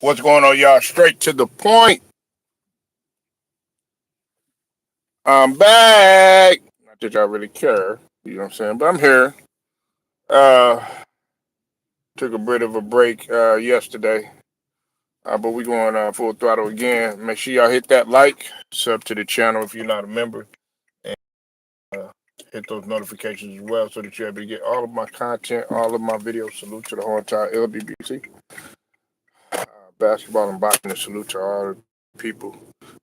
What's going on, y'all? Straight to the point. I'm back. Not that y'all really care, you know what I'm saying? But I'm here. Uh, took a bit of a break yesterday, but we going full throttle again. Make sure y'all hit that like, sub to the channel if you're not a member, and uh, hit those notifications as well so that you're able to get all of my content, all of my videos. Salute to the whole entire LBBC. Basketball and boxing, and salute to all the people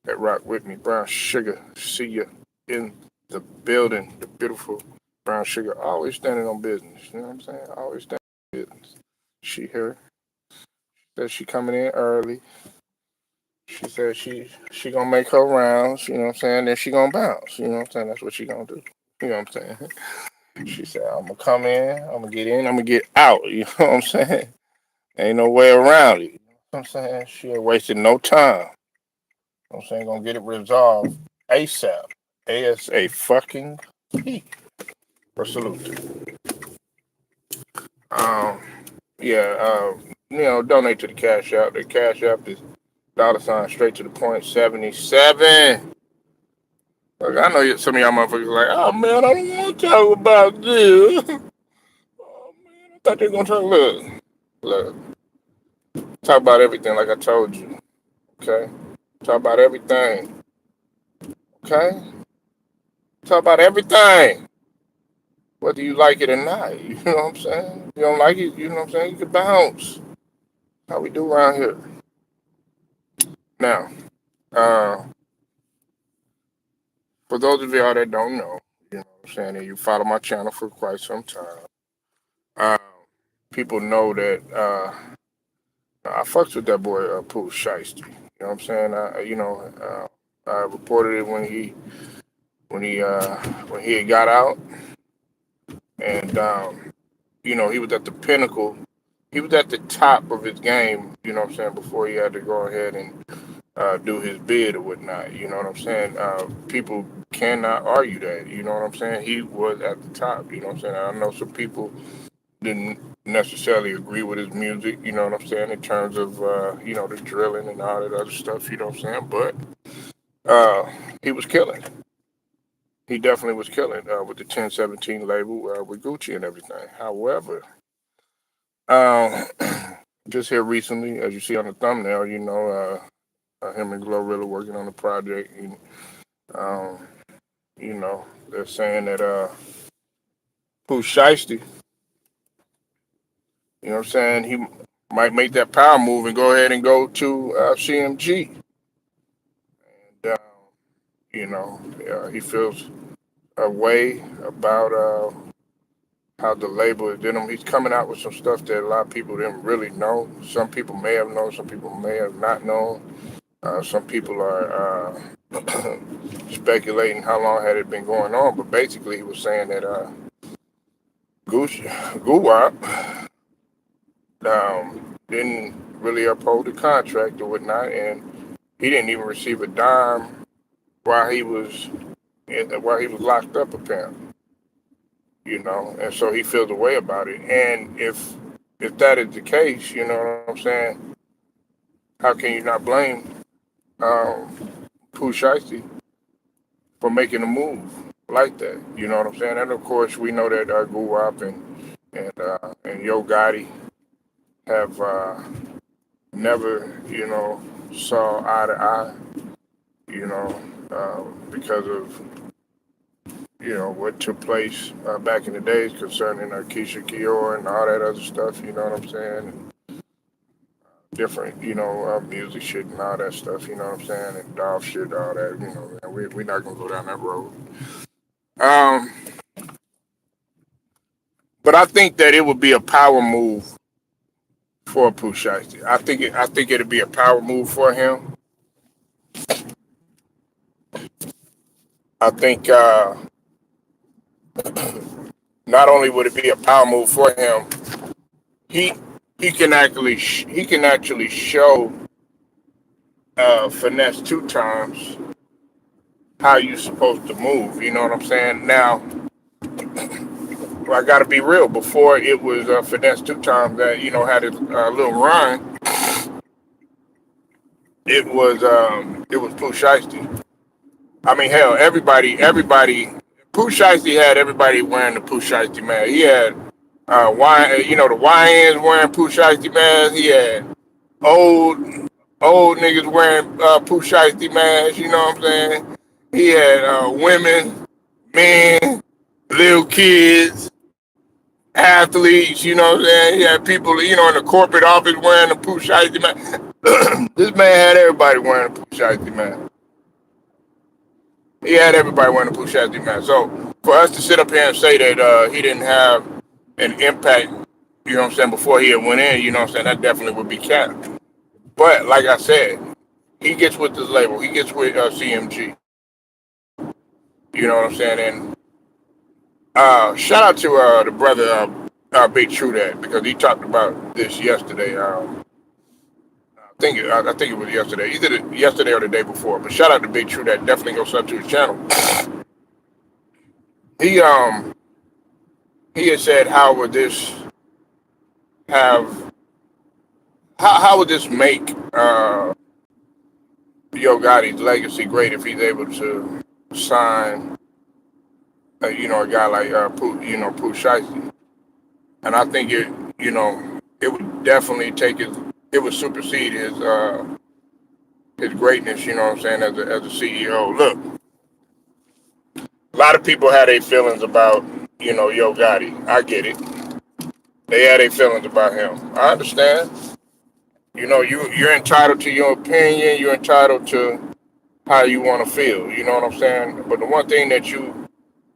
that rock with me. Brown Sugar, see you in the building. The beautiful Brown Sugar, always standing on business. You know what I'm saying? Always standing on business. She here. Said she coming in early. She said she gonna make her rounds. You know what I'm saying? Then she gonna bounce. You know what I'm saying? That's what she gonna do. You know what I'm saying? She said I'm gonna come in. I'm gonna get in. I'm gonna get out. You know what I'm saying? Ain't no way around it. You know what I'm saying? She ain't wasting no time. I'm saying gonna get it resolved ASAP. ASA fucking P. For salute. Um, yeah, donate to the Cash App. The Cash App is $ straight to the point 77. Look, I know some of y'all motherfuckers are like, oh man, I don't want to talk about this. Oh man, I thought they were gonna talk. Look, talk about everything like I told you. Okay, talk about everything. Okay, talk about everything. Whether you like it or not. You know what I'm saying? If you don't like it, you know what I'm saying? You can bounce. How we do around here. Now, uh, for those of y'all that don't know, you know what I'm saying, and you follow my channel for quite some time, uh, people know that I fucks with that boy Pooh Sheisty. You know what I'm saying? I reported it when he had got out, and he was at the pinnacle. He was at the top of his game, you know what I'm saying, before he had to go ahead and do his bid or whatnot. You know what I'm saying? People cannot argue that. You know what I'm saying? He was at the top. You know what I'm saying? I know some people didn't necessarily agree with his music. You know what I'm saying? In terms of the drilling and all that other stuff. You know what I'm saying? But he was killing. He definitely was killing with the 1017 label with Gucci and everything. However, um, just here recently, as you see on the thumbnail, him and Glorilla working on the project. And, um, they're saying that Pooh Shiesty, you know what I'm saying, he might make that power move and go ahead and go to CMG. And, he feels a way about how the label is doing him. He's coming out with some stuff that a lot of people didn't really know. Some people may have known, some people may have not known. Some people are speculating how long had it been going on, but basically he was saying that Guwap didn't really uphold the contract or whatnot, and he didn't even receive a dime while he was locked up apparently. And so he feels a way about it. And if that is the case, you know what I'm saying, how can you not blame Pooh Shiesty for making a move like that? You know what I'm saying? And of course, we know that Guwap and Yo Gotti have never, saw eye to eye, because of what took place back in the days concerning Keisha Kior and all that other stuff. You know what I'm saying? And different, music shit and all that stuff. You know what I'm saying? And Dolph shit, all that. And we're not gonna go down that road. Um, but I think that it would be a power move for Pooh Shiesty. I think it'd be a power move for him. I think not only would it be a power move for him, he he can actually show finesse two times how you supposed to move. You know what I'm saying? Now, I got to be real. Before it was finesse two times that had a little run. it was Pooh Shiesty. I mean, hell, everybody. Pooh Shiesty had everybody wearing the Pooh Shiesty mask. He had the YNs wearing Pooh Shiesty masks. He had old old niggas wearing Pooh Shiesty masks. You know what I'm saying? He had women, men, little kids, athletes. You know what I'm saying? He had people, in the corporate office wearing the Pooh Shiesty mask. This man had everybody wearing a Pooh Shiesty mask. He had everybody wearing a Pooh Shiesty mask. So for us to sit up here and say that he didn't have an impact, you know what I'm saying, before he had went in, you know what I'm saying, that definitely would be cap. But like I said, he gets with this label. He gets with CMG. You know what I'm saying? And shout out to the brother Big True That, because he talked about this yesterday. I think it was yesterday, either yesterday or the day before. But shout out to Big True That. Definitely go sub to his channel. He he had said, have how would this make Yo Gotti's legacy great if he's able to sign a guy like Pooh Shiesty. And I think it would definitely it would supersede his greatness, you know what I'm saying, as a CEO. Look, a lot of people had their feelings about, Yo Gotti. I get it. They had their feelings about him. I understand. You're entitled to your opinion. You're entitled to how you want to feel. You know what I'm saying? But the one thing that you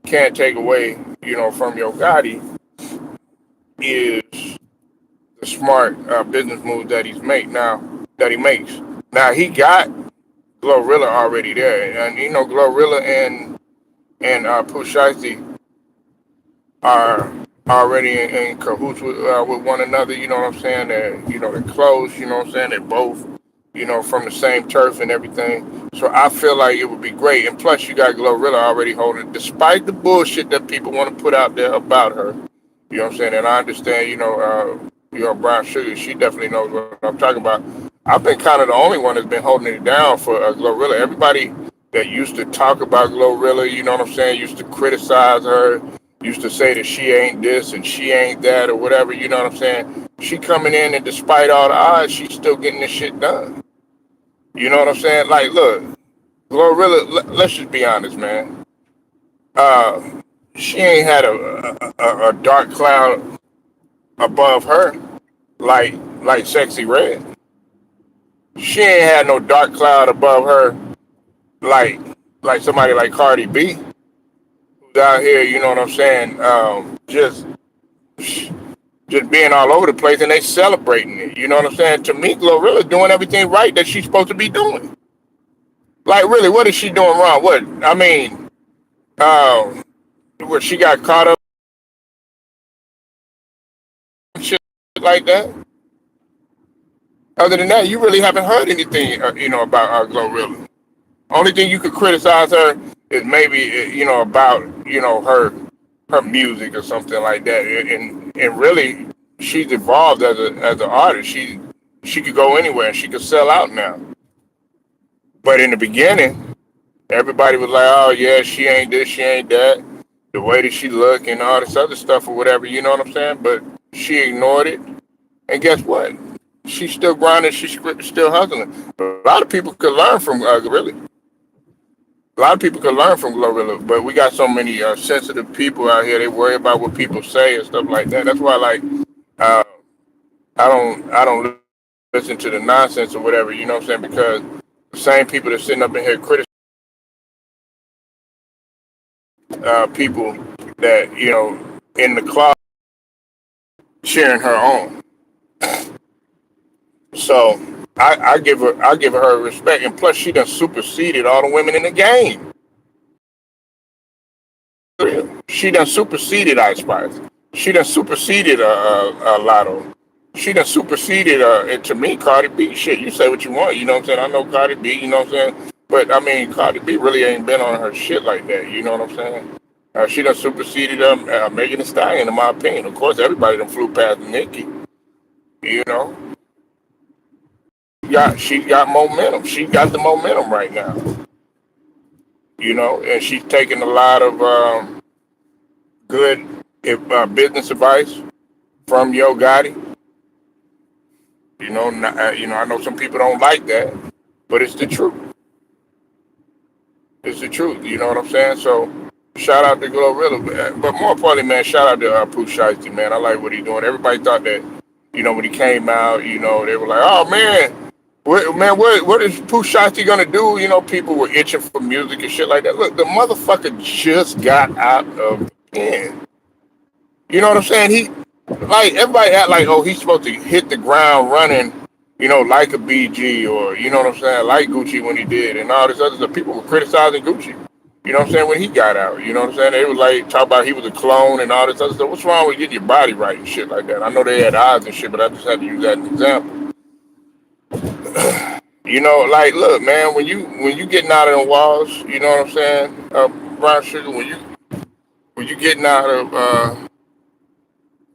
can't take away, from Yo Gotti is the smart business moves that he makes. Now he got Glorilla already there, and Glorilla and Pooh Shiesty are already in cahoots with one another. You know what I'm saying? They're close. You know what I'm saying? They're both from the same turf and everything. So I feel like it would be great. And plus, you got Glorilla already holding, despite the bullshit that people want to put out there about her. You know what I'm saying? And I understand. Brown Sugar. She definitely knows what I'm talking about. I've been kind of the only one that's been holding it down for Glorilla. Everybody that used to talk about Glorilla, you know what I'm saying, used to criticize her, used to say that she ain't this and she ain't that or whatever, you know what I'm saying? She coming in, and despite all the odds, she's still getting this shit done. You know what I'm saying? Like, look, Glorilla, let's just be honest, man. Uh, she ain't had a dark cloud above her like Sexy Red. She ain't had no dark cloud above her like somebody like Cardi B, who's out here, you know what I'm saying, just being all over the place, and they celebrating it. You know what I'm saying? To me, Glorilla's doing everything right that she's supposed to be doing. Like, really, what is she doing wrong? What I mean, where she got caught up and shit like that. Other than that, you really haven't heard anything, about Glorilla. Only thing you could criticize her is maybe about her music or something like that. And really, she's evolved as an artist. She could go anywhere and she could sell out now. But in the beginning, everybody was like, "Oh yeah, she ain't this, she ain't that." The way that she look and all this other stuff or whatever, you know what I'm saying? But she ignored it, and guess what? She's still grinding. She's still hustling. A lot of people could learn from really. A lot of people can learn from Glorilla, but we got so many sensitive people out here. They worry about what people say and stuff like that. That's why, like, uh, I don't listen to the nonsense or whatever. You know what I'm saying? Because the same people that sitting up in here criticizing people that in the closet cheering her on. So I give her respect, and plus she done superseded all the women in the game. She done superseded Ice Spice. She done superseded Lotto. She done superseded and to me Cardi B. Shit, you say what you want, you know what I'm saying? I know Cardi B, you know what I'm saying? But I mean Cardi B really ain't been on her shit like that, you know what I'm saying? She done superseded Megan Thee Stallion in my opinion. Of course everybody done flew past Nicki, you know. she got momentum. She got the momentum right now. And she's taking a lot of good business advice from Yo Gotti. I know some people don't like that, but it's the truth. It's the truth. You know what I'm saying? So shout out to Glorilla, but more importantly, man, shout out to Pooh Shiesty, man. I like what he's doing. Everybody thought that, when he came out, they were like, oh man, what is Pooh Shiesty gonna do? People were itching for music and shit like that. Look, the motherfucker just got out of the pen. You know what I'm saying? Like everybody act like, oh, he's supposed to hit the ground running, like a BG or what I'm saying, like Gucci when he did and all this other stuff. People were criticizing Gucci. You know what I'm saying, when he got out. You know what I'm saying? They was like talk about he was a clone and all this other stuff. What's wrong with getting your body right and shit like that? I know they had eyes and shit, but I just had to use that as an example. Like look, man, when you getting out of the walls, you know what I'm saying, Brown Sugar, when you getting out of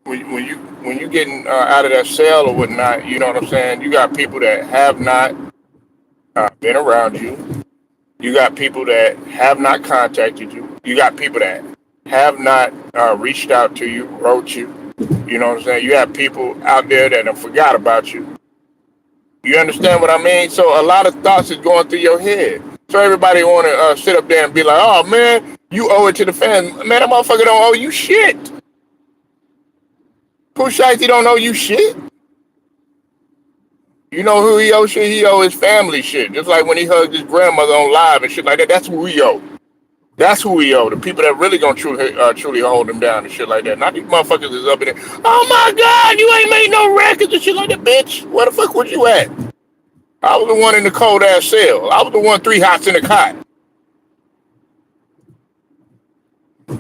when you getting out of that cell or whatnot, you know what I'm saying? You got people that have not been around you. You got people that have not contacted you. You got people that have not reached out to you, wrote you. You know what I'm saying? You have people out there that have forgot about you. You understand what I mean? So a lot of thoughts is going through your head. So everybody want to sit up there and be like, "Oh man, you owe it to the fans." Man, that motherfucker don't owe you shit. Pooh Shiesty don't owe you shit. You know who he owe shit? He owe his family shit. Just like when he hugged his grandmother on live and shit like that. That's who he owe. That's who we owe. The people that really gonna truly hold him down and shit like that. Not these motherfuckers is up in there. Oh my God, you ain't made no records and shit like that, bitch. Where the fuck was you at? I was the one in the cold ass cell. I was the one three hots in the cot.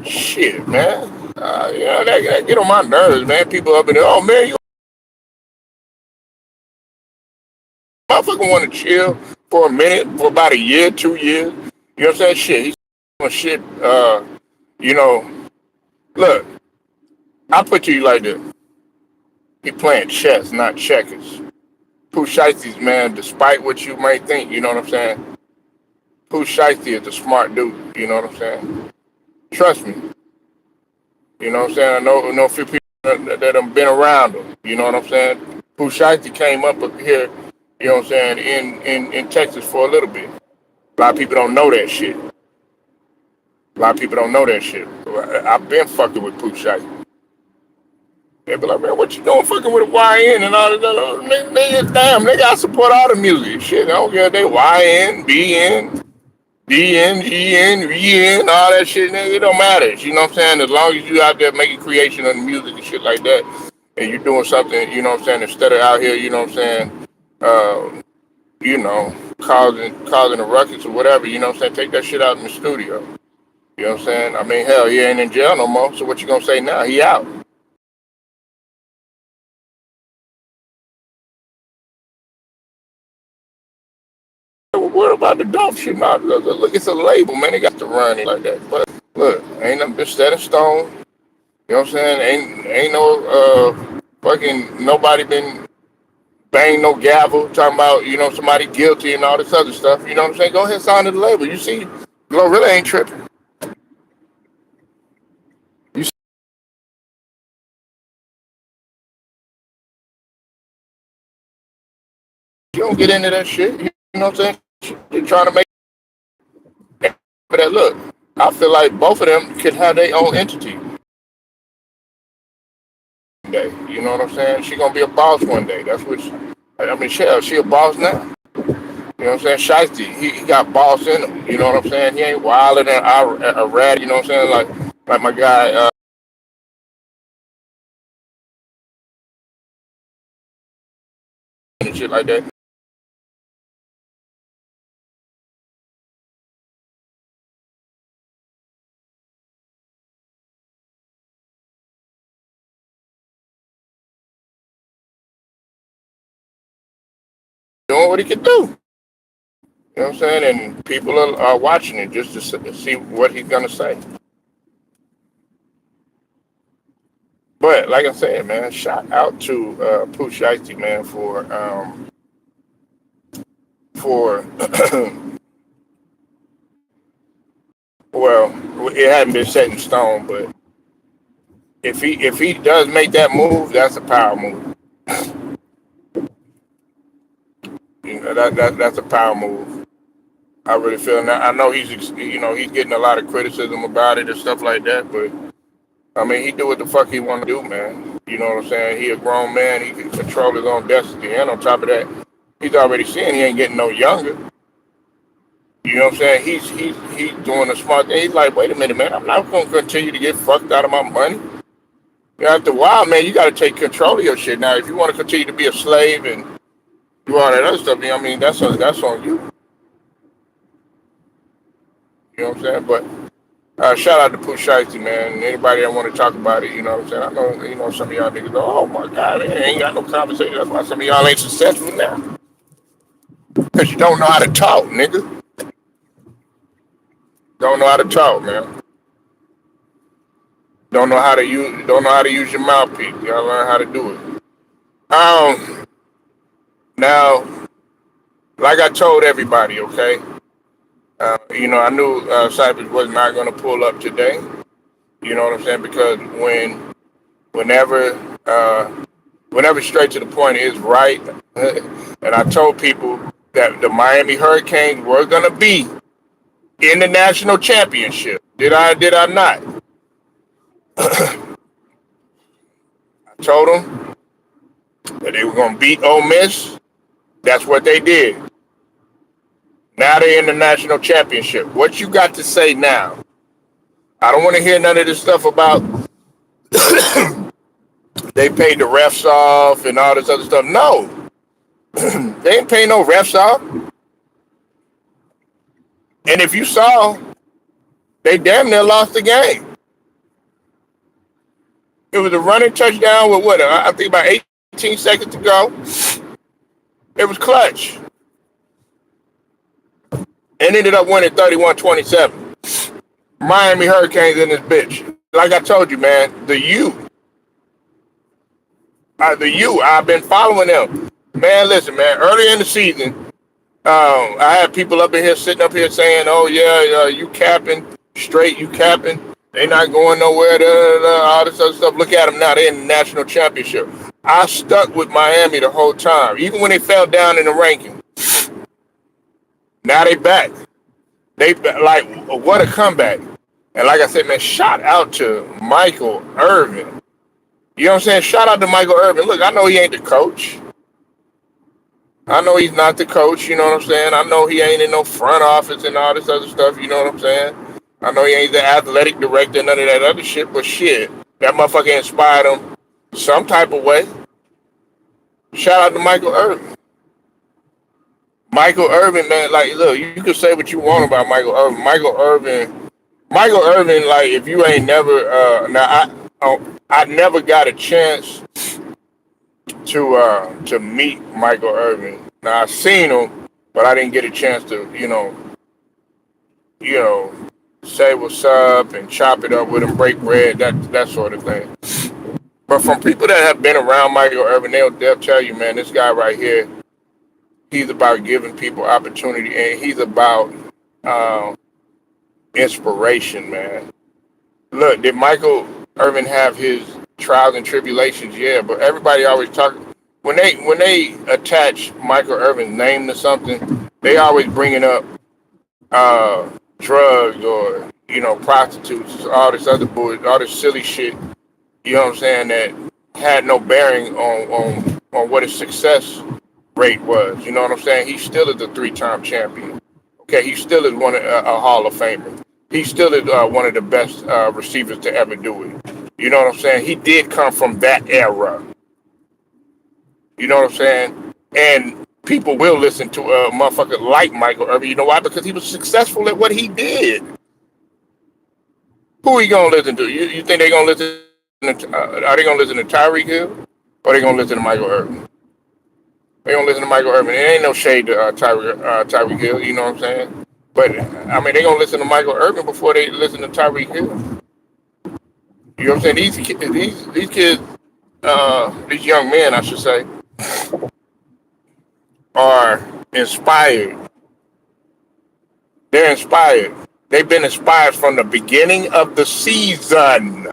Shit, man. That get on my nerves, man. People up in there. Oh man, you motherfucker want to chill for a minute, for about a year, 2 years. You know what I'm saying? Shit, he's doing shit. You know, look, I put to you like this. He playing chess, not checkers. Pooh Shiesty's, man, despite what you might think, you know what I'm saying? Pooh Shiesty is a smart dude, you know what I'm saying? Trust me. You know what I'm saying? I know a few people that have been around him, you know what I'm saying? Pooh Shiesty came up here, you know what I'm saying, in Texas for a little bit. A lot of people don't know that shit. A lot of people don't know that shit. I've been fucking with Pooh Shiesty. They be like, man, what you doing fucking with a YN and all that? Nigga, damn, nigga, I support all the music. Shit, I don't care if they YN, BN, DN, GN, VN, all that shit, nigga. It don't matter. You know what I'm saying? As long as you out there making creation of the music and shit like that, and you're doing something, you know what I'm saying, instead of out here, you know what I'm saying, you know, causing a ruckus or whatever, you know what I'm saying, take that shit out in the studio. You know what I'm saying? I mean, hell, he ain't in jail no more, so what you gonna say now? He out. What about the dump shit? Now, look, it's a label, man. They got to run it like that. But look, ain't nothing been set in stone. You know what I'm saying? Ain't no fucking nobody been bang no gavel talking about, somebody guilty and all this other stuff. You know what I'm saying? Go ahead and sign to the label. You see, Glorilla ain't tripping. You see, you don't get into that shit. You know what I'm saying? You're trying to make that look. I feel like both of them could have their own entity one day. You know what I'm saying? She gonna be a boss one day. That's what I mean, she a boss now. You know what I'm saying? Shiesty, he got boss in him. You know what I'm saying? He ain't wilder than a rat. You know what I'm saying? Like my guy and shit like that. Doing what he can do. You know what I'm saying? And people are watching it just to see what he's gonna say. But like I said, man, shout out to Pooh Shiesty, man, for for well, it hadn't been set in stone, but if he does make that move, that's a power move. That's a power move. I really feel now. I know he's getting a lot of criticism about it and stuff like that, but I mean he do what the fuck he want to do, man. You know what I'm saying? He a grown man. He can control his own destiny, and on top of that, he's already seeing he ain't getting no younger. You know what I'm saying? He's doing a smart thing. He's like, wait a minute, man. I'm not gonna continue to get fucked out of my money. You know, after a while, man, you got to take control of your shit. Now, if you want to continue to be a slave and do all that other stuff, I mean, that's on you. You know what I'm saying? But shout out to Pooh Sheisty, man. Anybody that want to talk about it, you know what I'm saying? I know, some of y'all niggas go, oh my God, they ain't got no conversation. That's why some of y'all ain't successful now. Because you don't know how to talk, nigga. Don't know how to talk, man. Don't know how to use your mouthpiece. You gotta learn how to do it. Now, like I told everybody, okay. I knew Cypress was not gonna pull up today. You know what I'm saying? Because whenever whenever straight to the point is right, and I told people that the Miami Hurricanes were gonna be in the national championship. Did I not? I told them that they were gonna beat Ole Miss. That's what they did. Now they're in the national championship. What you got to say now? I don't want to hear none of this stuff about they paid the refs off and all this other stuff. No, they ain't paying no refs off. And if you saw, they damn near lost the game. It was a running touchdown with what? I think about 18 seconds to go. It was clutch. And ended up winning 31-27. Miami Hurricanes in this bitch. Like I told you, man, the U. I've been following them. Man, listen, man, early in the season, I had people up in here sitting up here saying, oh, yeah, you capping, straight, you capping. They not going nowhere, all this other stuff. Look at them now. They're in the national championship. I stuck with Miami the whole time, even when they fell down in the ranking. Now they back. Like, what a comeback. And like I said, man, shout out to Michael Irvin. You know what I'm saying? Shout out to Michael Irvin. Look, I know he ain't the coach. I know he's not the coach, you know what I'm saying? I know he ain't in no front office and all this other stuff, you know what I'm saying? I know he ain't the athletic director, none of that other shit, but shit, that motherfucker inspired him some type of way. Shout out to Michael Irvin. Michael Irvin, man, like, look, you can say what you want about Michael Irvin. Michael Irvin, like, if you ain't never, I never got a chance to meet Michael Irvin. Now, I seen him, but I didn't get a chance to, say what's up and chop it up with him, break bread, that sort of thing. But from people that have been around Michael Irvin, they'll tell you, man, this guy right here, he's about giving people opportunity, and he's about inspiration, man. Look, did Michael Irvin have his trials and tribulations? Yeah, but everybody always talk when they attach Michael Irvin's name to something, they always bringing up drugs or prostitutes, all this other bullshit, all this silly shit. You know what I'm saying? That had no bearing on what his success rate was. You know what I'm saying? He still is a 3-time champion. Okay, he still is a Hall of Famer. He still is one of the best receivers to ever do it. You know what I'm saying? He did come from that era. You know what I'm saying? And people will listen to a motherfucker like Michael Irvin. You know why? Because he was successful at what he did. Who are you gonna listen to? You think they're gonna listen? Are they gonna listen to Tyreek Hill, or are they gonna listen to Michael Irvin? They gonna listen to Michael Irvin. There ain't no shade to Tyreek Hill. You know what I'm saying? But I mean, they gonna listen to Michael Irvin before they listen to Tyreek Hill. You know what I'm saying? These kids, these young men, I should say, are inspired. They're inspired. They've been inspired from the beginning of the season.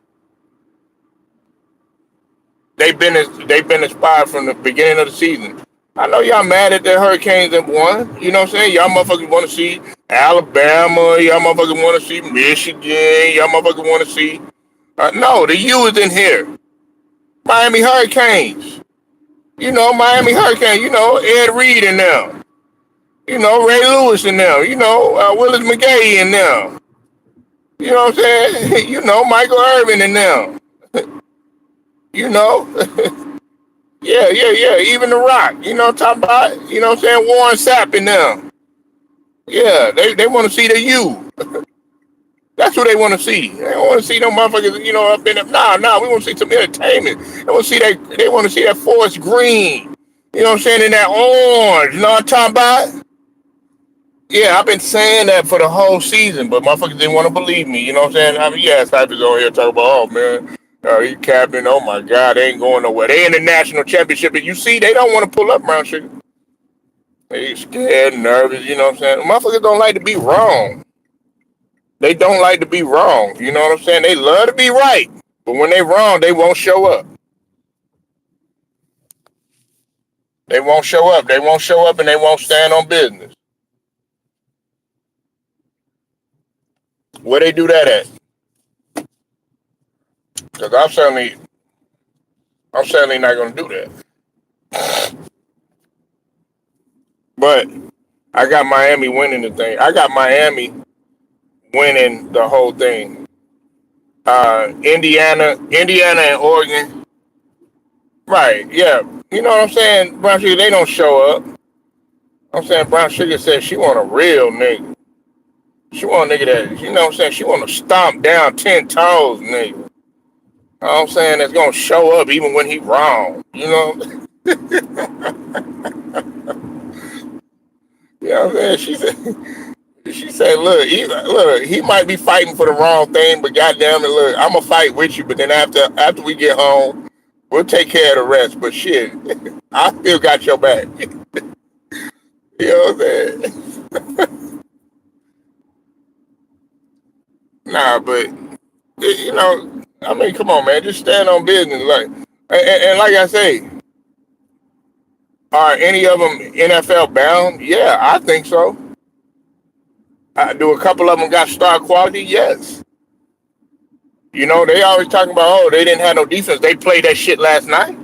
They've been inspired from the beginning of the season. I know y'all mad at the Hurricanes that won. You know what I'm saying? Y'all motherfuckers want to see Alabama. Y'all motherfuckers want to see Michigan. Y'all motherfuckers want to see. No, the U is in here. Miami Hurricanes. You know, Miami Hurricanes. You know, Ed Reed in them. You know, Ray Lewis in them. You know, Willis McGahee in them. You know what I'm saying? You know, Michael Irvin in them. You know? Yeah. Even The Rock. You know what I'm talking about? You know what I'm saying? Warren Sapp in them. Yeah, they want to see the U. That's what they want to see. They don't want to see no motherfuckers, you know, up in them. Nah, we want to see some entertainment. They want to see that. They want to see that forest green. You know what I'm saying? In that orange. You know what I'm talking about? Yeah, I've been saying that for the whole season, but motherfuckers didn't want to believe me. You know what I'm saying? I mean, yeah, Cypher's on here talking about, oh man, he capping. Oh my God, they ain't going nowhere. They in the national championship, and you see, they don't want to pull up, Brown Sugar. They scared, nervous. You know what I'm saying? Motherfuckers don't like to be wrong. They don't like to be wrong. You know what I'm saying? They love to be right, but when they wrong, they won't show up. They won't show up. They won't show up, and they won't stand on business. Where they do that at? Because I'm certainly not going to do that. But I got Miami winning the thing. I got Miami winning the whole thing. Indiana, and Oregon. Right? Yeah. You know what I'm saying? Brown Sugar, they don't show up. I'm saying Brown Sugar said she want a real nigga. She want a nigga that, you know what I'm saying? She want to stomp down 10 toes, nigga. You know what I'm saying? That's going to show up even when he wrong. You know? You know what I'm saying? She said, look, he might be fighting for the wrong thing, but goddamn it, look, I'm going to fight with you. But then after we get home, we'll take care of the rest. But shit, I still got your back. You know what I'm saying? Nah, but you know, I mean, come on, man, just stand on business, like, and like I say, are any of them NFL bound? Yeah, I think so. Do a couple of them got star quality? Yes. You know, they always talking about, oh, they didn't have no defense. They played that shit last night.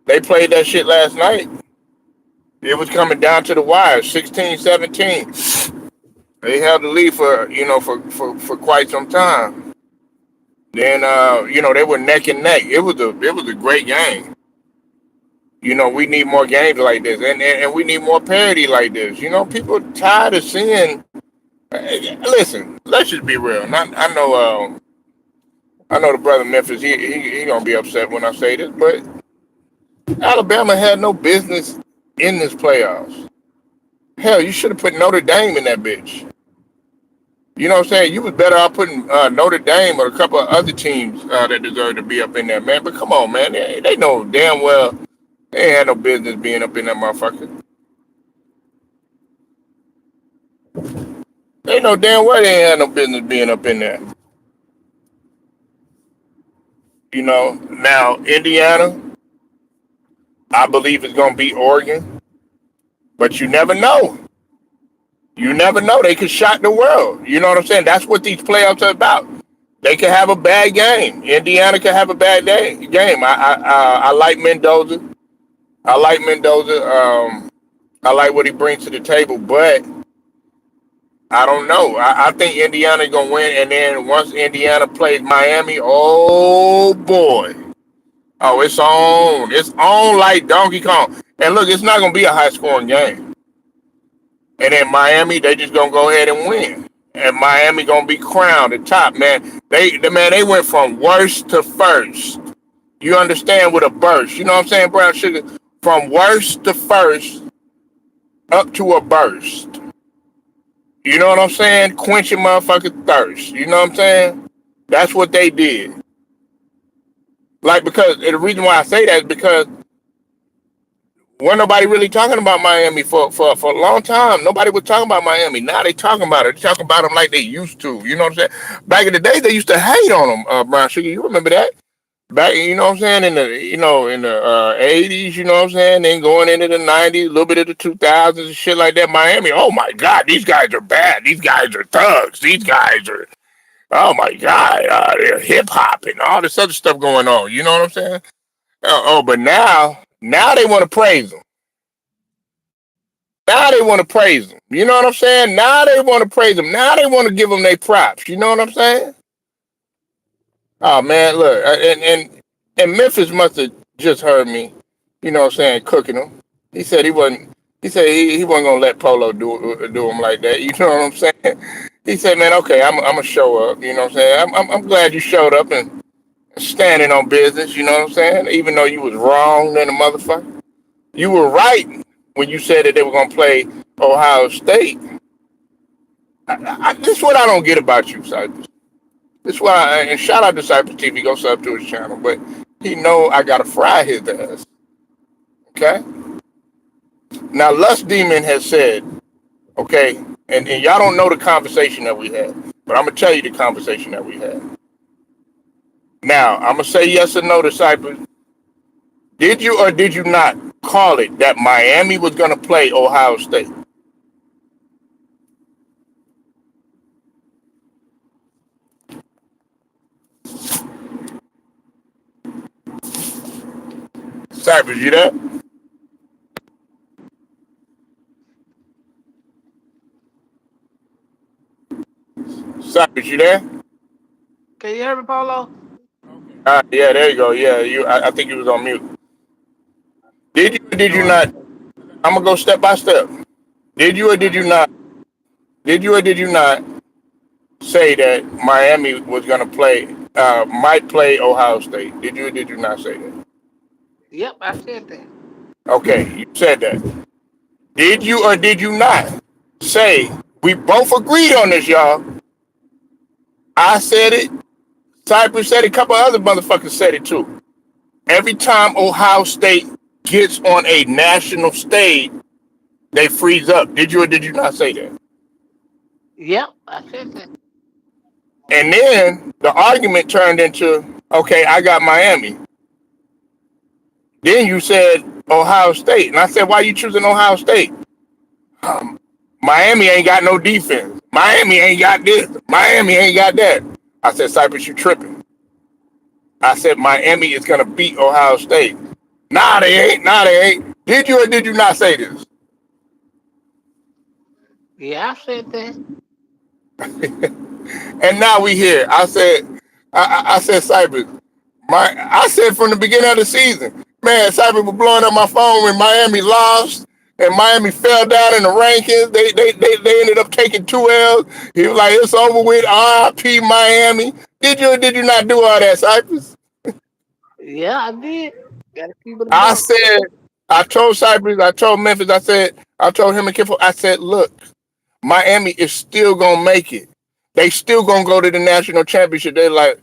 They played that shit last night. It was coming down to the wire, 16-17. They held the lead for, you know, for quite some time. Then you know, they were neck and neck. It was a great game. You know, we need more games like this, and we need more parity like this. You know, people are tired of seeing. Listen, let's just be real. I know the brother Memphis. He gonna be upset when I say this, but Alabama had no business in this playoffs. Hell, you should have put Notre Dame in that bitch. You know what I'm saying? You was better off putting Notre Dame or a couple of other teams that deserve to be up in there, man. But come on, man. They know damn well they ain't had no business being up in that motherfucker. They know damn well they ain't had no business being up in there. You know, now Indiana, I believe is going to beat Oregon, but you never know. You never know. They could shock the world. You know what I'm saying? That's what these playoffs are about. They could have a bad game. Indiana could have a bad game. I like Mendoza. I like Mendoza. I like what he brings to the table, but I don't know. I think Indiana's gonna win, and then once Indiana plays Miami, oh boy, oh it's on. It's on like Donkey Kong. And look, it's not gonna be a high scoring game. And then Miami, they just gonna go ahead and win. And Miami gonna be crowned at top, man. They went from worst to first. You understand with a burst. You know what I'm saying, Brown Sugar? From worst to first up to a burst. You know what I'm saying? Quench your motherfucking thirst. You know what I'm saying? That's what they did. Like, because the reason why I say that is because Wasn't nobody really talking about Miami for a long time. Nobody was talking about Miami. Now they talking about it. They talking about them like they used to. You know what I'm saying? Back in the day, they used to hate on them. Brown Sugar, you remember that? Back, you know what I'm saying, in the 80s, you know what I'm saying, then going into the 90s, a little bit of the 2000s and shit like that. Miami, oh my God, these guys are bad. These guys are thugs. These guys are, oh my God, they're hip hop and all this other stuff going on. You know what I'm saying? But now they want to praise them. Now they want to praise them. You know what I'm saying? Now they want to praise them. Now they want to give them their props. You know what I'm saying? Oh man, look, and Memphis must have just heard me. You know what I'm saying? Cooking him. He said he wasn't. He said he wasn't gonna let Polo do him like that. You know what I'm saying? He said, man, okay, I'm gonna show up. You know what I'm saying? I'm glad you showed up and standing on business. You know what I'm saying? Even though you was wrong, then the motherfucker. You were right when you said that they were gonna play Ohio State. This is what I don't get about you, Cypress. This is why, and shout out to Cypress TV, go sub to his channel, but he know I gotta fry his ass. Okay? Now, Lust Demon has said, okay, and y'all don't know the conversation that we had, but I'm gonna tell you the conversation that we had. Now, I'm gonna say yes or no to Cypress. Did you or did you not call it that Miami was gonna play Ohio State? Cypress, you there? Cypress, you there? Can you hear me, Polo? Yeah, there you go. Yeah, I think you was on mute. Did you or did you Doing not? I'm gonna go step by step. Did you or did you uh-huh. not? Did you or did you not say that Miami was gonna might play Ohio State? Did you or did you not say that? Yep, I said that. Okay, you said that. Did you or did you not say we both agreed on this, y'all? I said it. Cypress said it. A couple other motherfuckers said it too. Every time Ohio State gets on a national stage, they freeze up. Did you or did you not say that? Yep, I said that. And then the argument turned into, okay, I got Miami. Then you said Ohio State. And I said, why are you choosing Ohio State? Um, Miami ain't got no defense. Miami ain't got this. Miami ain't got that. I said, Cypress, you tripping. I said, Miami is going to beat Ohio State. Nah, they ain't. Nah, they ain't. Did you or did you not say this? Yeah, I said that. And now we here. I said, Cypress, I said from the beginning of the season, man, Cypress was blowing up my phone when Miami lost and Miami fell down in the rankings. They ended up taking 2 L's. He was like, it's over with. RIP Miami. Did you or did you not do all that, Cypress? Yeah, I did. Gotta keep it a I buck. said, I told Cypress, I told Memphis, I told him and Kiffle, I said, look, Miami is still gonna make it. They still gonna go to the national championship. They're like,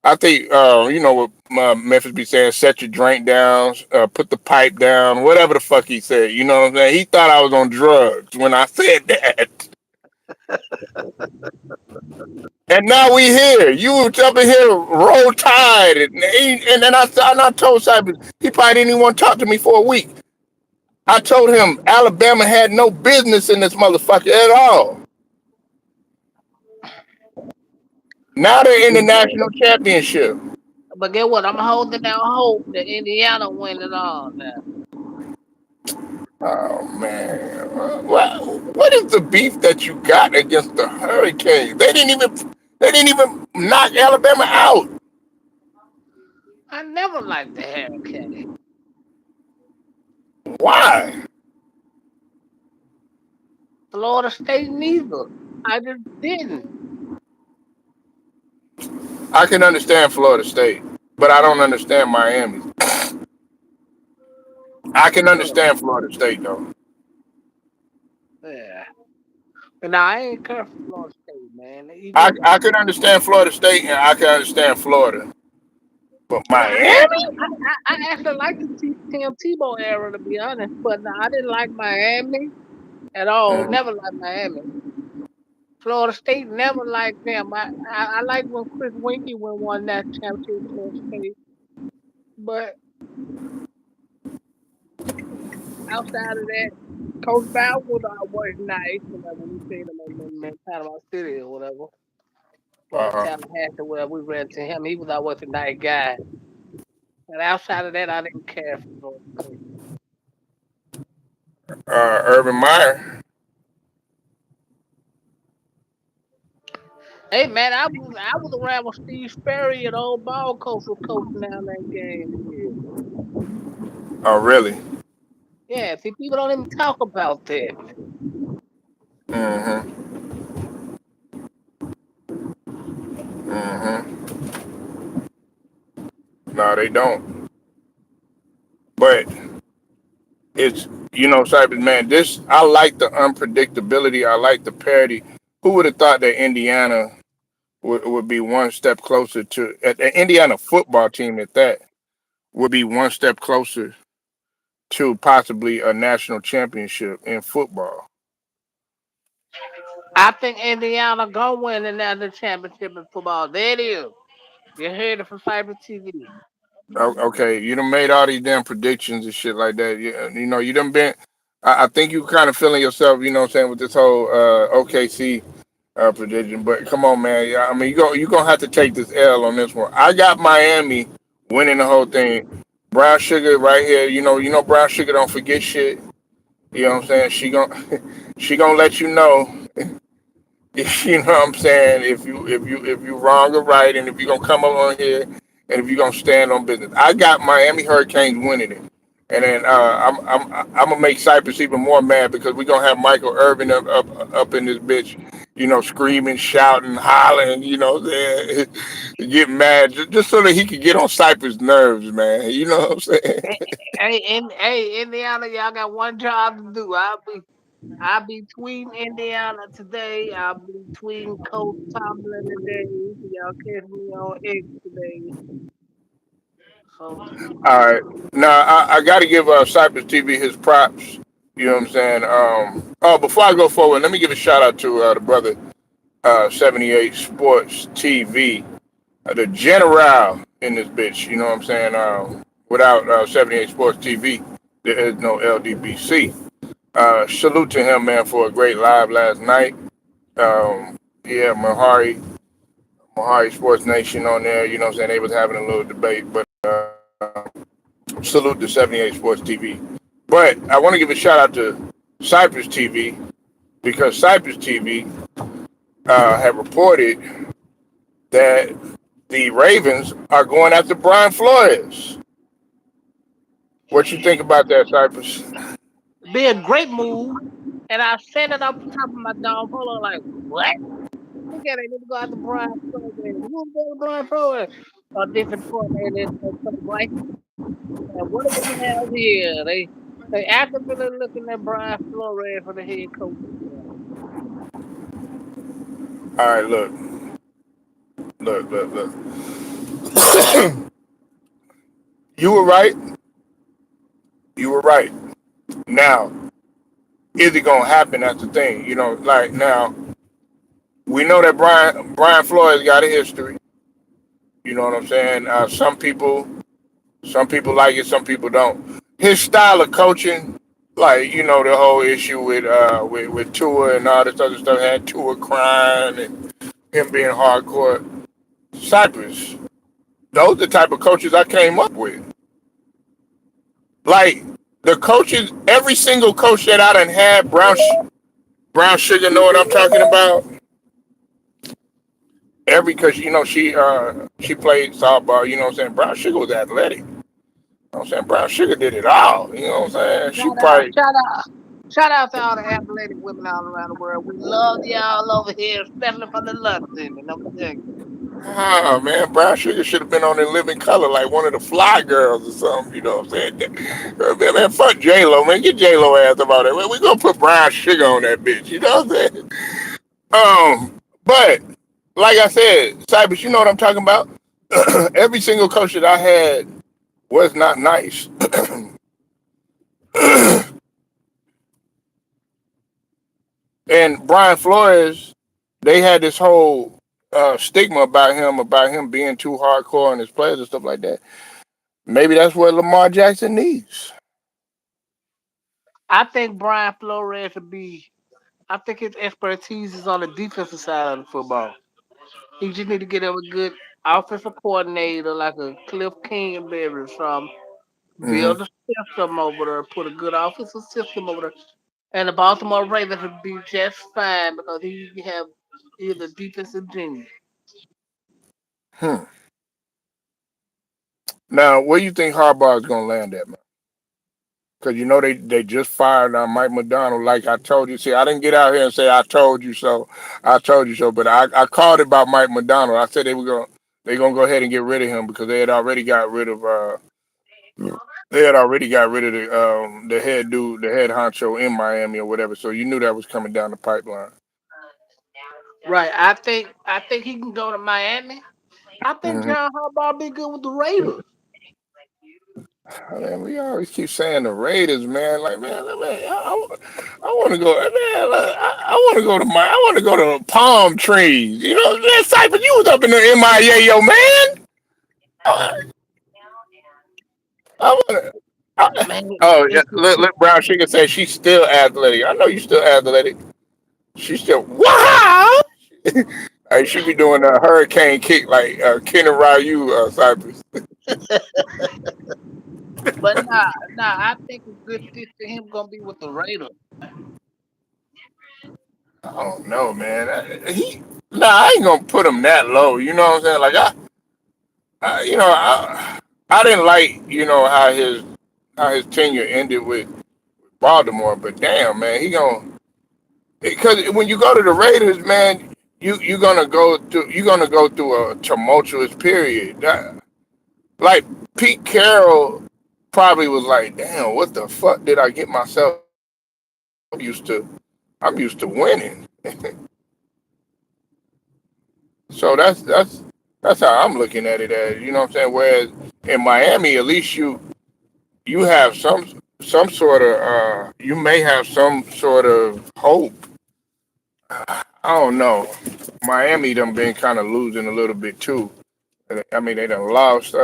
I think, you know what Memphis be saying, set your drink down, put the pipe down, whatever the fuck he said. You know what I'm saying? He thought I was on drugs when I said that. And now we here. You jumping here, roll tide. And then I told Cypress, he probably didn't even want to talk to me for a week. I told him Alabama had no business in this motherfucker at all. Now they're in the national championship. But get what? I'm holding out hope that Indiana win it all now. Oh man, what is the beef that you got against the Hurricanes? They didn't even knock Alabama out. I never liked the Hurricane. Why? Florida State neither. I just didn't. I can understand Florida State, but I don't understand Miami. I can Well, understand Florida State though. yeah. But now I ain't care for Florida State, man. I can understand Florida State and I can understand Florida, But Nah, Miami, I actually like the Tim Tebow era to be honest, but no, I didn't like Miami at all. mm, Never liked Miami. Florida State never liked them. I like when Chris Winkie won that championship at Florida State, but outside of that, Coach Bow was nice whenever we seen him in Panama City or whatever, or uh-huh. Tallahassee where we ran to him. He was always a nice guy. And outside of that, I didn't care for Florida State. Urban Meyer. Hey man, I was around with Steve Sperry and old ball coach was coaching down that game. Yeah. Oh, really? Yeah, see, people don't even talk about that. Mm-hmm. Mm-hmm. No, they don't. But it's Cypress man. This I like the unpredictability. I like the parity. Who would have thought that Indiana would be one step closer to the Indiana football team at that would be one step closer to possibly a national championship in football. I think Indiana gonna win another championship in football. There it is. You heard it from Cyber TV. Okay, you done made all these damn predictions and shit like that. You done been. I think you kind of feeling yourself. You know what I'm saying with this whole OKC prediction. But come on, man. Yeah, I mean you gonna have to take this L on this one. I got Miami winning the whole thing. Brown Sugar right here. Brown Sugar don't forget shit. You know what I'm saying? She gonna let you know. You know what I'm saying? If you wrong or right, and if you're gonna come up on here, and if you're gonna stand on business, I got Miami Hurricanes winning it, and then I'm gonna make Cypress even more mad because we're gonna have Michael Irvin up in this bitch, screaming, shouting, hollering, get mad just so that he could get on Cypress' nerves, man. You know what I'm saying? Hey, Indiana, y'all got one job to do. I'll be tweeting Indiana today. I'll be tweeting Coach Tomlin today. Y'all catch me on X today. So All right. Now I got to give Cypress TV his props. You know what I'm saying? Oh, before I go forward, let me give a shout out to the brother 78 Sports TV, the general in this bitch. You know what I'm saying? Without 78 Sports TV, there is no LDBC. Salute to him, man, for a great live last night. Yeah, Mahari Sports Nation on there. You know what I'm saying? They was having a little debate, but salute to 78 Sports TV. But I want to give a shout out to Cypress TV because Cypress TV have reported that the Ravens are going after Brian Flores. What you think about that, Cypress? be a great move. And I said it off the top of my dome. Hold on, like what? Look at it. Let's go out to Brian Flores. Who's going to Brian Flores? A different coordinator than Bryce. And what do we have here? They actively looking at Brian Flores for the head coaching job. All right, look. You were right. You were right. Now, is it gonna happen? That's the thing. Like now, we know that Brian Flores got a history. You know what I'm saying? Some people like it, some people don't. His style of coaching, like the whole issue with Tua and all this other stuff, had Tua crying and him being hardcore. Cypress, those are the type of coaches I came up with. Like the coaches, every single coach that I done had, Brown Sugar, know what I'm talking about. Because she played softball. You know what I'm saying? Brown Sugar was athletic. You know what I'm saying? Brown Sugar did it all. You know what I'm saying? She Shout out, probably shout out, shout out to all the athletic women all around the world. We love y'all over here, especially for the London. And I'm telling you. Ah, man, Brown Sugar should have been on in Living Color like one of the fly girls or something. You know what I'm saying? Man, fuck J Lo, man. Get J Lo ass about it. We gonna put Brown Sugar on that bitch. You know what I'm saying? But like I said, Cypress, you know what I'm talking about. every single coach that I had was not nice. And Brian Flores, they had this whole stigma about him being too hardcore on his players and stuff like that. Maybe that's what Lamar Jackson needs. I think Brian Flores would be. I think his expertise is on the defensive side of the football. He just need to get him a good offensive coordinator like a Cliff Kingsbury or something. Hmm. Build a system over there, put a good offensive system over there. And the Baltimore Ravens would be just fine because he have he's a defensive genius. Hmm. Now, where you think Harbaugh is going to land at, man? Because you know they just fired Mike McDonald. Like I told you, see, I didn't get out here and say I told you so. I told you so, but I called it about Mike McDonald. I said they gonna go ahead and get rid of him because they had already got rid of the head dude, the head honcho in Miami or whatever. So you knew that was coming down the pipeline. Right. I think he can go to Miami. I think Hmm. John Harbaugh be good with the Raiders. I mean, we always keep saying the Raiders, man. Like, man, I want to go, man. I want to go to I want to go to palm trees. You know, man, Cypher, you was up in the MIA, yo, man. I, I want to. Man, Oh, yeah. it's Look, Brown Sugar said she's still athletic. I know you still athletic. She's still wow. Hey, she be doing a hurricane kick like Ken and Ryu, Cypress. but I think a good fit for him gonna be with the Raiders. I don't know, man. I ain't gonna put him that low. You know what I'm saying? Like I didn't like how his tenure ended with Baltimore, but damn, man, he gonna because when you go to the Raiders, man, you're gonna go through a tumultuous period. Like Pete Carroll probably was like, damn, what the fuck did I get myself used to? I'm used to winning. So that's how I'm looking at it as, you know what I'm saying? Whereas in Miami, at least you have some sort of you may have some sort of hope. I don't know. Miami done been kind of losing a little bit too. I mean, they done lost.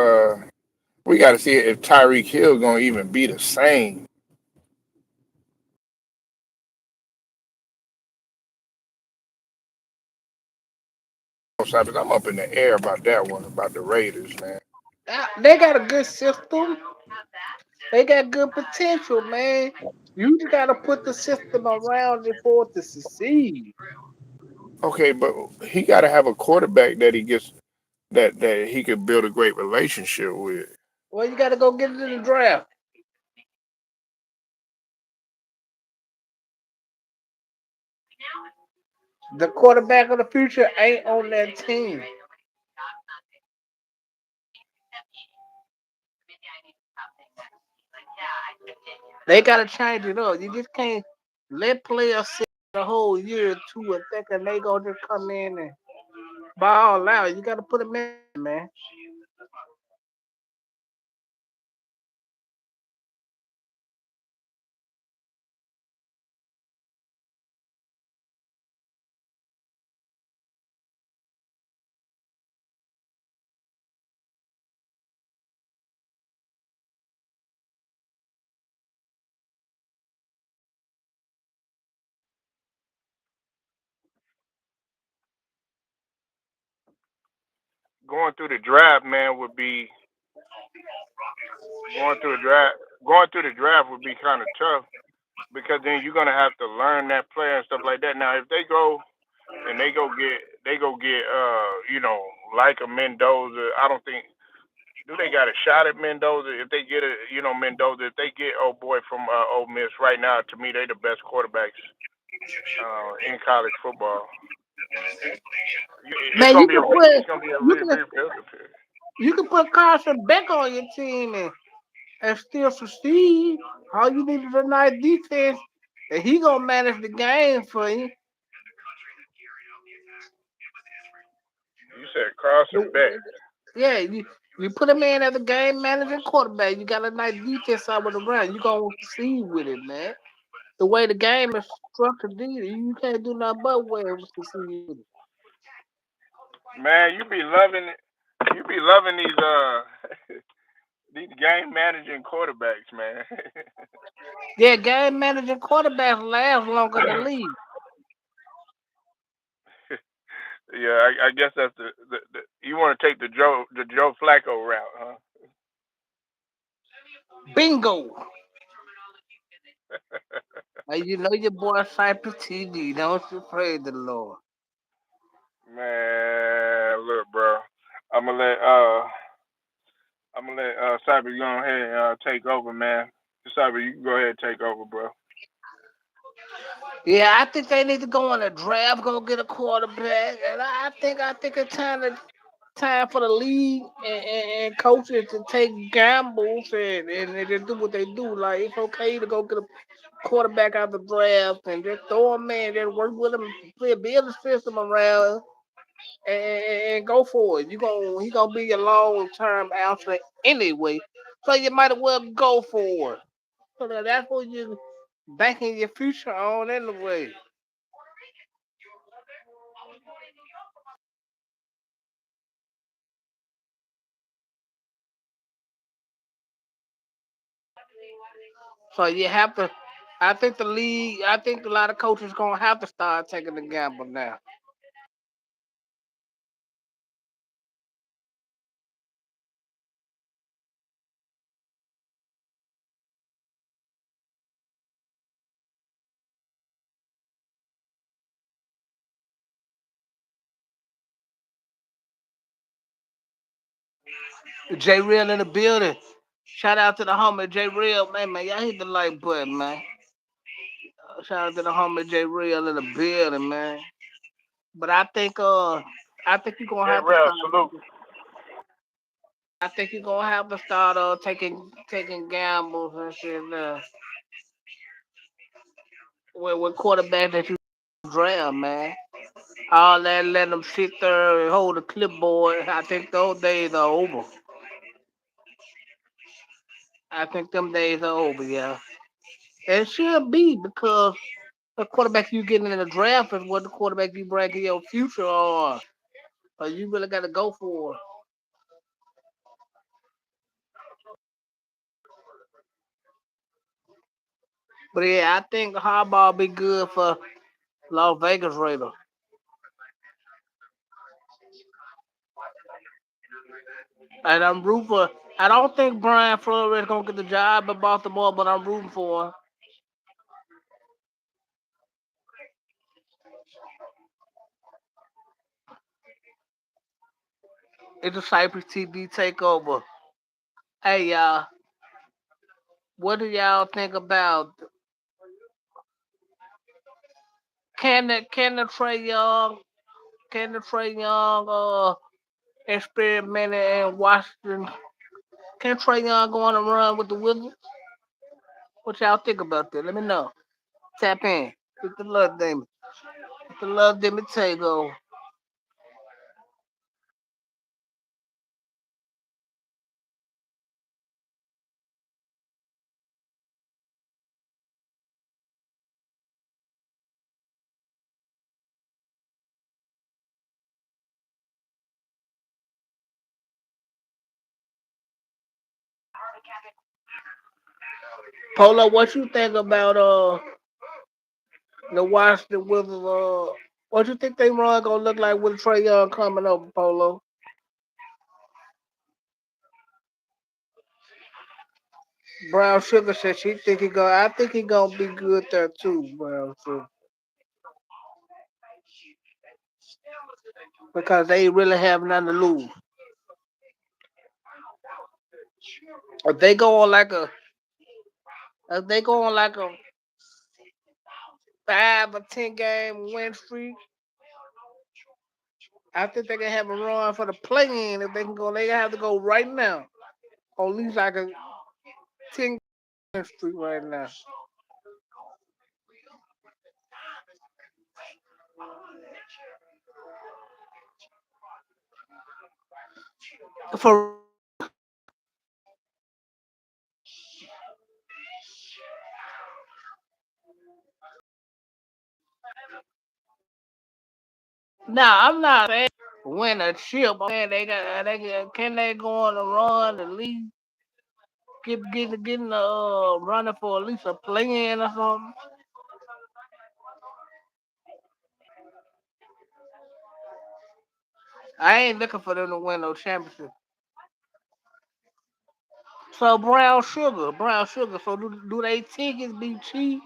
We got to see if Tyreek Hill gonna even be the same. I'm up in the air about that one, about the Raiders, man. They got a good system. They got good potential, man. You just gotta put the system around it for it to succeed. Okay, but he got to have a quarterback that he gets that he could build a great relationship with. Well, you gotta go get it in the draft. The quarterback of the future ain't on that team. They gotta change it up. You just can't let players sit the whole year or two and thinking they gonna just come in and ball out. You gotta put them in there, man. Going through the draft, man, would be going through a draft. Going through the draft would be kind of tough because then you're gonna have to learn that player and stuff like that. Now, if they go and they go get like a Mendoza, I don't think do they got a shot at Mendoza if they get Mendoza if they get old boy from Ole Miss right now. To me, they the best quarterbacks in college football. It's Man, gonna be a it's gonna be a you can rebuilding period. you can put Carson Beck on your team and still succeed. All you need is a nice defense, and he gonna manage the game for you. You said Carson Beck. Yeah, you put him in as a game manager and quarterback. You got a nice defense side with the ground. You gonna succeed with it, man. The way the game is structured, you can't do nothing but win succeed with it. Man, you be loving these these game managing quarterbacks, man. Yeah, game manager and quarterbacks last longer in the league. Yeah, I guess that's the you want to take the Joe Flacco route, huh? Bingo. And you know your boy Cypress TV. Don't you praise the Lord. Man, look, bro, I'm gonna let Cyber go ahead and take over, man. Cyber, you can go ahead and take over, bro. Yeah, I think they need to go on a draft, go get a quarterback, and I think it's time for the league and coaches to take gambles and just do what they do. Like it's okay to go get a quarterback out the draft and just throw him in, just work with him, play build the system around and go for it. He gonna be your long term answer anyway, so you might as well go for it. So that's what you banking your future on anyway. So you have to. I think the league. I think a lot of coaches gonna have to start taking the gamble now. J Real in the building. Shout out to the homie J Real, man. Y'all hit the like button, man. Shout out to the homie J Real in the building, man. But I think you're gonna J have to Rail, start. salute. I think you're gonna have to start taking gambles and shit with quarterback that you draft, man. All that letting them sit there and hold a clipboard. I think those days are over. I think them days are over, yeah. It should be because the quarterback you getting in the draft is what the quarterback you bring in your future or you really got to go for. But yeah, I think Harbaugh be good for Las Vegas Raiders. And I'm rooting for. I don't think Brian Flores gonna get the job in Baltimore, but I'm rooting for him. It's a Cypress TV takeover. Hey y'all, what do y'all think about can the Trey Young experiment in Washington? Can Trey Young go on a run with the Wizards? What y'all think about that? Let me know. Tap in. Hit the love demon. Hit the love demon takeover. Polo, what you think about the Washington Wizards? What you think they run gonna look like with Trey Young coming over, Polo? Brown Sugar said she think he gonna. I think he gonna be good there too, Brown Sugar, because they really have nothing to lose. If they go on like a, if they go on like a 5 or 10 game win streak, I think they can have a run for the play-in. If they can go, they have to go right now. Or at least like a 10 win streak right now. For now, I'm not saying win a chip. I'm saying can they go on a run at least getting running for at least a play-in or something. I ain't looking for them to win no championship. So brown sugar. So do they tickets be cheap?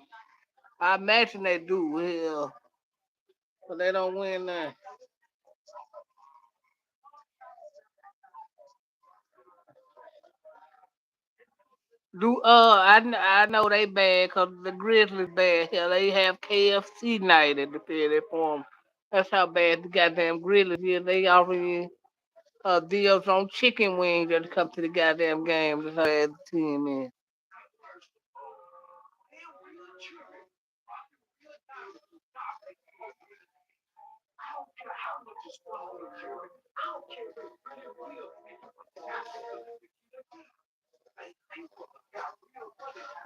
I imagine they do. Hell, but they don't win that. I know they bad because the Grizzlies bad. Hell, they have KFC night at the Fairly Farm. That's how bad the goddamn Grizzlies is. They already deals on chicken wings that come to the goddamn game. That's how bad the team is.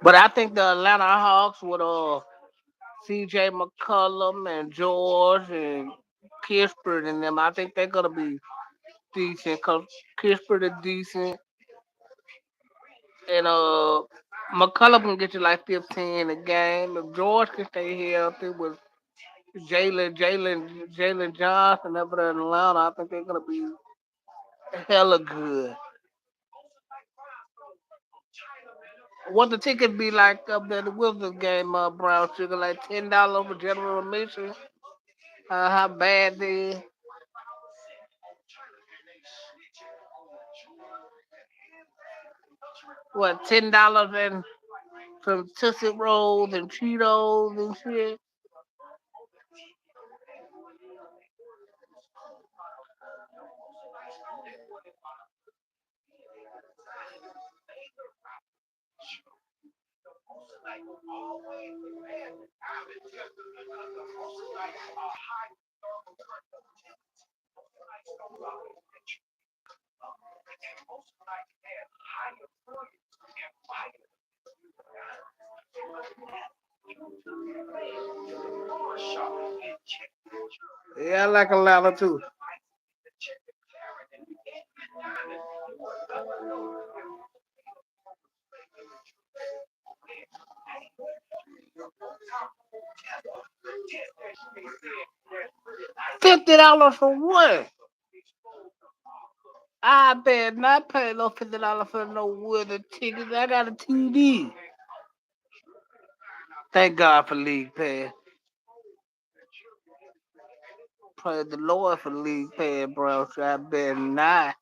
But I think the Atlanta Hawks with CJ McCollum and George and Kispert and them, I think they're gonna be decent because Kispert is decent and McCollum can get you like 15 a game. If George can stay healthy with Jalen Johnson over there in Atlanta, I think they're gonna be hella good. What the ticket be like up there at the Wizards game, Brown Sugar? Like $10 for general admission? How bad they is? What, $10 and some Tootsie Rolls and Cheetos and shit? Yeah, I like Atlanta too. $50 for what? I bet not pay no $50 for no wooden tickets. I got a TV. Thank God for League Pass. Praise the Lord for League Pass, bro. So I bet not.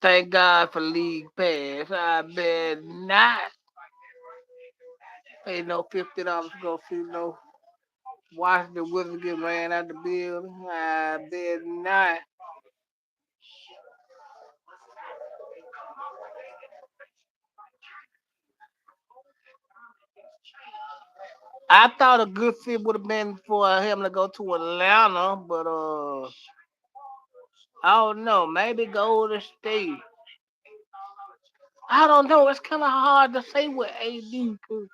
Thank God for League Pass. I bet not pay no $50 to go see no Washington Wizards get ran out the building. I bet not. I thought a good fit would have been for him to go to Atlanta, but I don't know. Maybe Golden State. I don't know. It's kind of hard to say with AD because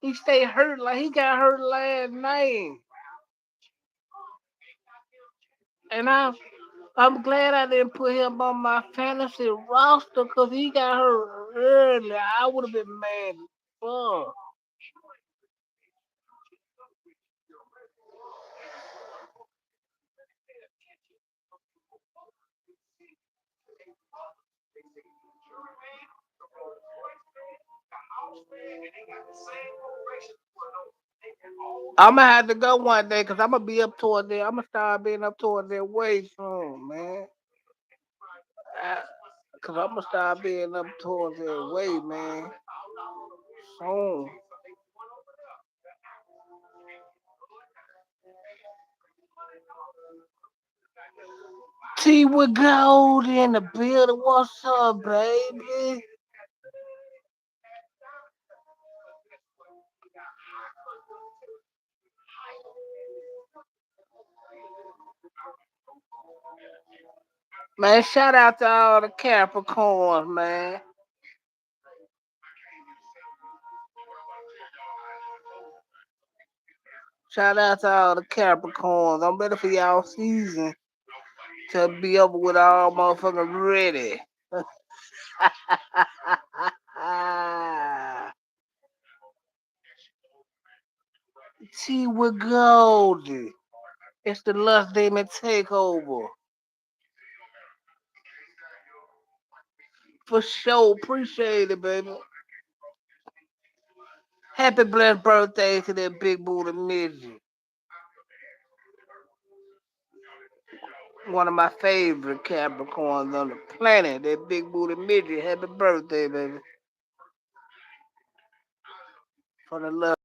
he stayed hurt. Like he got hurt last night, and I'm glad I didn't put him on my fantasy roster because he got hurt early. I would have been mad. Fuck. I'm gonna have to go one day because I'm gonna be up toward there. I'm gonna start being up toward there way soon, man. Because I'm gonna start being up toward there way, man. Soon. T with gold in the building. What's up, baby? Man, shout out to all the Capricorns, man. Shout out to all the Capricorns. I'm ready for y'all season to be over with all motherfucking ready. T with Goldie. It's the Lust Demon Takeover. For sure. Appreciate it, baby. Happy blessed birthday to that big booty midget. One of my favorite Capricorns on the planet. That big booty midget. Happy birthday, baby. For the love.